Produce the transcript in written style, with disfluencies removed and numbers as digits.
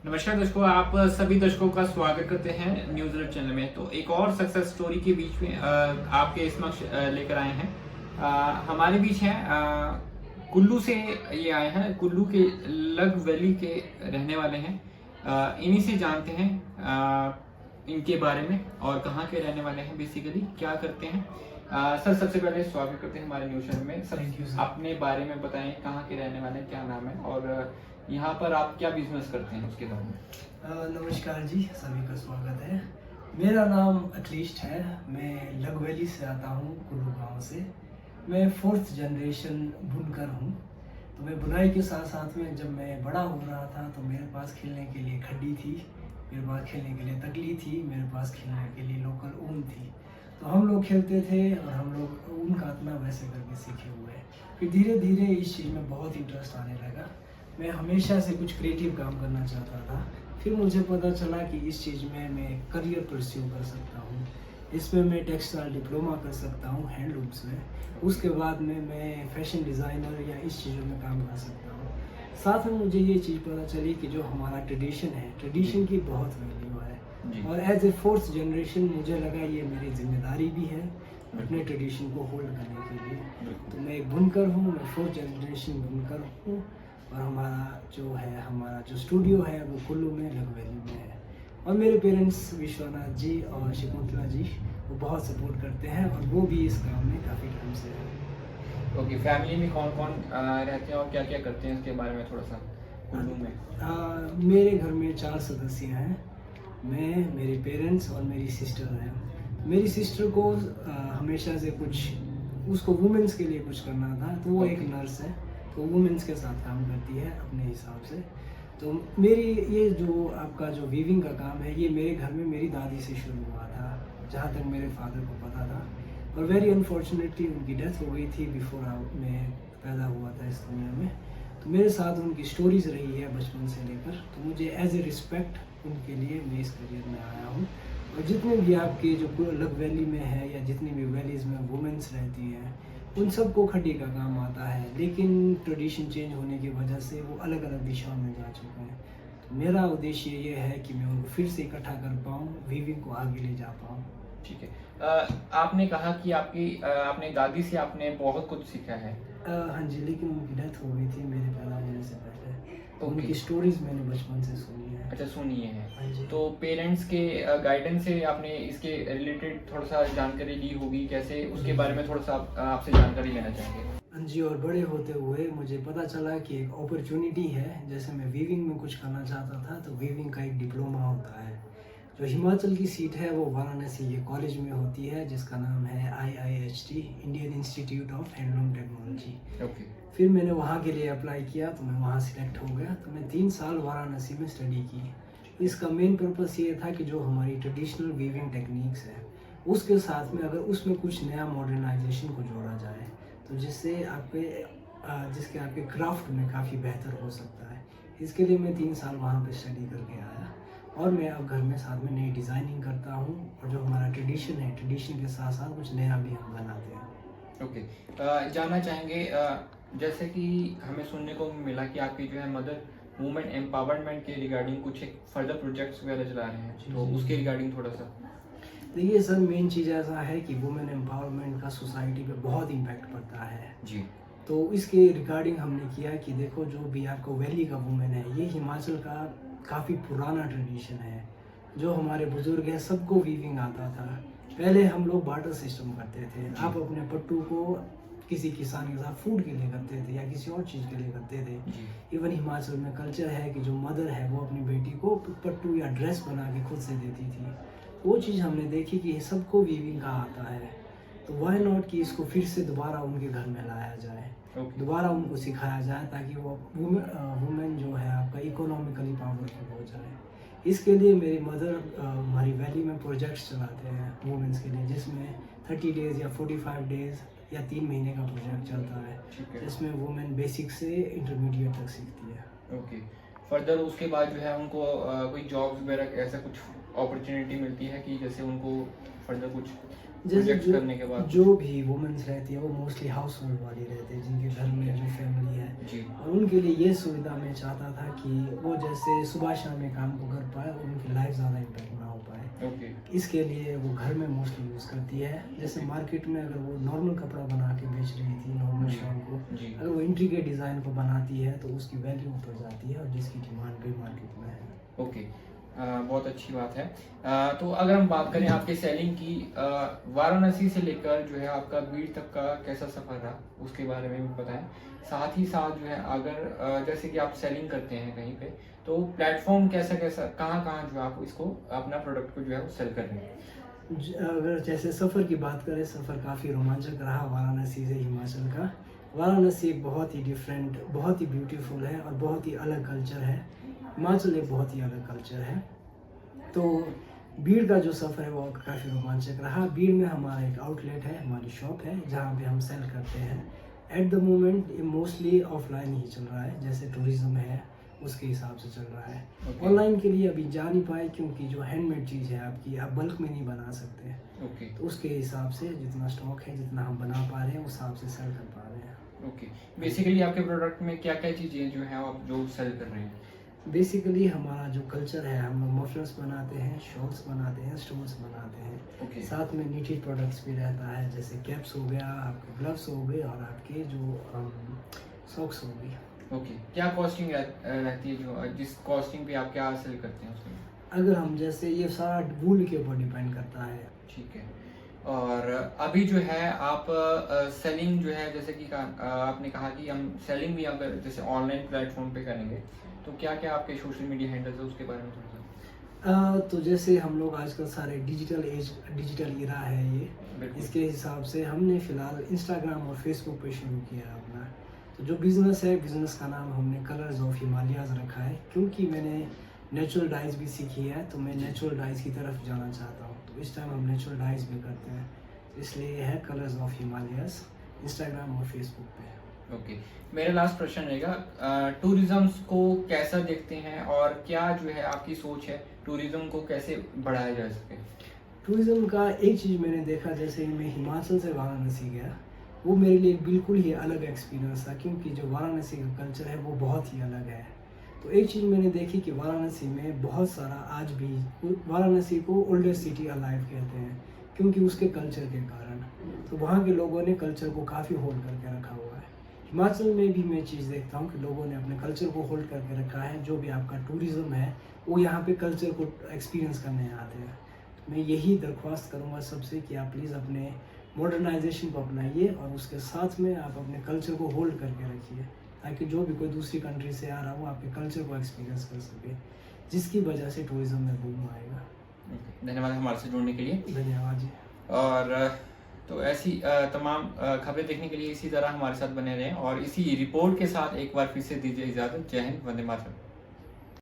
नमस्कार दर्शकों, आप सभी दर्शकों का स्वागत करते हैं न्यूज़ अलर्ट चैनल में। तो एक और सक्सेस स्टोरी के बीच में आपके समक्ष लेकर आए हैं। हमारे बीच हैं कुल्लू से ये आए हैं। कुल्लू के लग वैली के रहने वाले हैं। इन्हीं से जानते हैं इनके बारे में और कहाँ के रहने वाले हैं, बेसिकली क्या करते हैं। सर, सबसे पहले स्वागत करते हैं हमारे न्यूज़ चैनल में। थैंक यू सब सर। अपने बारे में बताएं, कहाँ के रहने वाले हैं, क्या नाम है और यहाँ पर आप क्या बिजनेस करते हैं उसके बारे में। नमस्कार जी, सभी का स्वागत है। मेरा नाम अखिलेश है। मैं लगवैली से आता हूँ, कुल्लू गांव से। मैं 4th जनरेशन बुनकर हूँ। तो मैं बुनाई के साथ साथ में जब मैं बड़ा हो रहा था तो मेरे पास खेलने के लिए खड्डी थी, मेरे पास खेलने के लिए तकली थी, मेरे पास खेलने के लिए लोकल ऊन थी। तो हम लोग खेलते थे और हम लोग ऊन काटना वैसे करके सीखे हुए। फिर धीरे धीरे इस चीज़ में बहुत इंटरेस्ट आने लगा। मैं हमेशा से कुछ क्रिएटिव काम करना चाहता था। फिर मुझे पता चला कि इस चीज़ में मैं करियर परस्यू कर सकता हूँ। इसमें मैं टेक्सटाइल डिप्लोमा कर सकता हूँ हैंडलूम्स में। उसके बाद में मैं फैशन डिज़ाइनर या इस चीज़ों में काम कर सकता हूँ। साथ में मुझे ये चीज़ पता चली कि जो हमारा ट्रेडिशन है, ट्रेडिशन की बहुत वैल्यू है। और एज ए 4th जनरेशन मुझे लगा ये मेरी जिम्मेदारी भी है अपने ट्रेडिशन को होल्ड करने के लिए। तो मैं एक बुनकर हूँ, मैं 4th जनरेशन बुनकर हूँ। और हमारा जो स्टूडियो है वो कुल्लू में लगवैली में है। और मेरे पेरेंट्स विश्वनाथ जी और शकुंतला जी वो बहुत सपोर्ट करते हैं और वो भी इस काम में काफ़ी टाइम से हैं। ओके, फैमिली में कौन कौन रहते हैं और क्या क्या करते हैं, इसके बारे में थोड़ा सा कुल्लू में। मेरे घर में 4 सदस्य हैं। मैं, मेरे पेरेंट्स और मेरी सिस्टर हैं। मेरी सिस्टर को हमेशा से उसको वुमेंस के लिए कुछ करना था, तो वो एक नर्स है, तो वुमेंस के साथ काम करती है अपने हिसाब से। तो मेरी ये जो आपका जो वीविंग का काम है, ये मेरे घर में मेरी दादी से शुरू हुआ था, जहाँ तक मेरे फादर को पता था। और वेरी अनफॉर्चुनेटली उनकी डेथ हो गई थी बिफोर मैं पैदा हुआ था इस दुनिया में। तो मेरे साथ उनकी स्टोरीज रही है बचपन से लेकर। तो मुझे एज ए रिस्पेक्ट उनके लिए मैं इस करियर में आया हूँ। और जितने भी आपके जो लग वैली में है या जितनी भी वैलीज़ में वुमेंस रहती हैं, उन सबको खड्डी का काम आता है। लेकिन ट्रेडिशन चेंज होने की वजह से वो अलग अलग दिशाओं में जा चुके हैं। तो मेरा उद्देश्य ये है कि मैं उनको फिर से इकट्ठा कर पाऊँ, वीविंग को आगे ले जा पाऊँ। ठीक है। आपने कहा कि आपने दादी से आपने बहुत कुछ सीखा है। हाँ जी, लेकिन उनकी डेथ हो गई थी मेरे पैदा होने से पहले। तो ओके। उनकी स्टोरीज मैंने बचपन से सुनी है। अच्छा, सुनिए हाँ है जी। तो पेरेंट्स के गाइडेंस से आपने इसके रिलेटेड थोड़ा सा जानकारी ली होगी, कैसे उसके बारे में थोड़ा सा आपसे जानकारी लेना चाहेंगे। हाँ जी, और बड़े होते हुए मुझे पता चला कि एक अपॉर्चुनिटी है। जैसे मैं वीविंग में कुछ करना चाहता था, तो वीविंग का एक डिप्लोमा होता है। जो हिमाचल की सीट है वो वाराणसी ये कॉलेज में होती है, जिसका नाम है IIHT, Indian institute of handloom technology. Okay. फिर मैंने वहाँ के लिए अप्लाई किया, तो मैं वहाँ सिलेक्ट हो गया। तो मैं 3 साल वाराणसी में स्टडी की। इसका मेन पर्पस ये था कि जो हमारी ट्रेडिशनल वीविंग टेक्निक्स है, उसके साथ में अगर उसमें कुछ नया मॉडर्नाइजेशन को जोड़ा जाए, तो जिससे आपके क्राफ्ट में काफ़ी बेहतर हो सकता है। इसके लिए मैं 3 साल वहाँ पे स्टडी करके आया। और मैं अब घर में साथ में नई डिज़ाइनिंग करता हूँ। और जो हमारा ट्रेडिशन है, ट्रेडिशन के साथ साथ कुछ नया भी हम बनाते हैं। ओके। जानना चाहेंगे, जैसे कि हमें सुनने को मिला कि आपकी जो है मदर वुमेन एम्पावरमेंट के रिगार्डिंग कुछ एक फर्दर प्रोजेक्ट्स वगैरह चला रहे हैं, तो उसके रिगार्डिंग थोड़ा सा। देखिए सर, मेन चीज़ ऐसा है कि वुमेन एम्पावरमेंट का सोसाइटी पे बहुत इम्पैक्ट पड़ता है जी। तो इसके रिगार्डिंग हमने किया कि देखो, जो भी आपको वैली का वुमेन है, ये हिमाचल का काफ़ी पुराना ट्रेडिशन है। जो हमारे बुजुर्ग हैं, सबको वीविंग आता था। पहले हम लोग बार्टर सिस्टम करते थे। आप अपने पट्टू को किसी किसान के साथ फूड के लिए करते थे या किसी और चीज़ के लिए करते थे। इवन हिमाचल में कल्चर है कि जो मदर है वो अपनी बेटी को पट्टू या ड्रेस बना के खुद से देती थी। वो चीज़ हमने देखी कि सबको वीविंग का आता है, तो वाई नॉट कि इसको फिर से दोबारा उनके घर में लाया जाए, दोबारा उनको सिखाया जाए, ताकि वो वुमेन जो है आपका इकोनॉमिकली पावरफुल हो जाए। इसके लिए मेरी मदर हमारी वैली में प्रोजेक्ट्स चलाते हैं वुमेंस के लिए, जिसमें 30 डेज़ या 45 डेज़ या 3 महीने का प्रोजेक्ट चलता है, जिसमें वुमेन बेसिक से इंटरमीडिएट तक सीखती है। ओके। फर्दर उसके बाद जो है उनको कोई जॉब्स वगैरह ऐसा कुछ अपॉर्चुनिटी मिलती है कि जैसे उनको फर्दर कुछ जैसे प्रोजेक्ट करने के बाद? जो भी वुमेन्स रहती है वो मोस्टली हाउस होल्ड वाली रहती है, जिनके घर में जो फैमिली है, जी। और उनके लिए ये सुविधा मैं चाहता था कि वो जैसे सुबह शाम में काम को कर पाए और उनकी लाइफ ज़्यादा इम्पैक्ट ना हो पाए। ओके। इसके लिए वो घर में मोस्टली यूज़ करती है। जैसे मार्केट में अगर वो नॉर्मल कपड़ा बना के बेच रही थी, नॉर्मल जी, शॉल को, जी। अगर वो इंट्रिकेट डिज़ाइन को बनाती है तो उसकी वैल्यू ऊपर जाती है और जिसकी डिमांड भी मार्केट में है। ओके। बहुत अच्छी बात है। तो अगर हम बात करें आपके सेलिंग की, वाराणसी से लेकर जो है आपका बीड़ तक का कैसा सफ़र रहा, उसके बारे में भी बताएं। साथ ही साथ जो है अगर जैसे कि आप सेलिंग करते हैं कहीं पे, तो प्लेटफॉर्म कैसा कैसा, कहाँ कहाँ जो है आप इसको अपना प्रोडक्ट को जो है वो सेल कर रहे हैं? अगर जैसे सफ़र की बात करें, सफ़र काफ़ी रोमांचक रहा वाराणसी से हिमाचल का। वाराणसी एक बहुत ही डिफरेंट, बहुत ही ब्यूटीफुल है और बहुत ही अलग कल्चर है। हिमाचल एक बहुत ही अलग कल्चर है। तो बीड़ का जो सफ़र है वो काफ़ी रोमांचक रहा। बीड़ में हमारा एक आउटलेट है, हमारी शॉप है जहाँ पे हम सेल करते हैं। एट द मोमेंट ये मोस्टली ऑफलाइन ही चल रहा है, जैसे टूरिज़्म है उसके हिसाब से चल रहा है। Okay. ऑनलाइन के लिए अभी जा नहीं पाए क्योंकि जो हैंडमेड चीज़ है आपकी, आप बल्क में नहीं बना सकते। ओके। तो उसके हिसाब से जितना स्टॉक है, जितना हम बना पा रहे हैं, उस हिसाब से सेल कर पा रहे हैं। ओके। बेसिकली आपके प्रोडक्ट में क्या क्या चीज़ें जो हैं आप जो सेल कर रहे हैं? बेसिकली हमारा जो कल्चर है, हम लोग मफलर्स बनाते हैं, शॉल्स बनाते हैं, स्टोल्स बनाते हैं। ओके। साथ में नीटेड प्रोडक्ट्स भी रहता है, जैसे कैप्स हो गया, आपके ग्लव्स हो गए और आपके जो सॉक्स हो गई। ओके। क्या कॉस्टिंग रहती है, जो जिस कॉस्टिंग पे आप क्या सेल करते हैं उसमें? अगर हम जैसे ये सारा वूल के ऊपर डिपेंड करता है। ठीक है। और अभी जो है आप सेलिंग जो है, जैसे कि आपने कहा कि हम सेलिंग भी अगर जैसे ऑनलाइन प्लेटफॉर्म पे करेंगे, तो क्या क्या आपके सोशल मीडिया हैंडल्स है, उसके बारे में थोड़ा सा? तो जैसे हम लोग आजकल सारे डिजिटल इरा है ये, बिल्कुल। इसके हिसाब से हमने फ़िलहाल इंस्टाग्राम और फेसबुक पे शुरू किया है अपना। तो जो बिज़नेस है, बिज़नेस का नाम हमने कलर्स ऑफ हिमालयाज़ रखा है, क्योंकि मैंने नेचुरल डाइज भी सीखी है, तो मैं नेचुरल डाइज की तरफ जाना चाहता हूँ। तो इस टाइम हम नेचुरल डाइज भी करते हैं, तो इसलिए ये है कलर्स ऑफ हिमालयाज़, इंस्टाग्राम और फेसबुक पे। ओके। मेरा लास्ट प्रश्न रहेगा, टूरिज्म को कैसा देखते हैं और क्या जो है आपकी सोच है, टूरिज्म को कैसे बढ़ाया जा सके? टूरिज़्म का एक चीज़ मैंने देखा, जैसे मैं हिमाचल से वाराणसी गया, वो मेरे लिए बिल्कुल ही अलग एक्सपीरियंस था, क्योंकि जो वाराणसी का कल्चर है वो बहुत ही अलग है। तो एक चीज़ मैंने देखी कि वाराणसी में बहुत सारा, आज भी वाराणसी को ओल्डेस्ट सिटी अलाइव कहते हैं, क्योंकि उसके कल्चर के कारण। तो वहाँ के लोगों ने कल्चर को काफ़ी होल्ड करके रखा हुआ है। हिमाचल में भी मैं चीज़ देखता हूँ कि लोगों ने अपने कल्चर को होल्ड करके रखा है। जो भी आपका टूरिज़्म है वो यहाँ पे कल्चर को एक्सपीरियंस करने आते हैं। तो मैं यही दरख्वास्त करूँगा सबसे कि आप प्लीज़ अपने मॉडर्नाइजेशन को अपनाइए और उसके साथ में आप अपने कल्चर को होल्ड करके रखिए, ताकि जो भी कोई दूसरी कंट्री से आ रहा हो आपके कल्चर को एक्सपीरियंस कर सके, जिसकी वजह से टूरिज़्म में बूम आएगा। धन्यवाद हमारे से जुड़ने के लिए। धन्यवाद जी। और तो ऐसी तमाम खबरें देखने के लिए इसी तरह हमारे साथ बने रहें, और इसी रिपोर्ट के साथ एक बार फिर से दीजिए इजाज़त। जय हिंद, वंदे मातरम।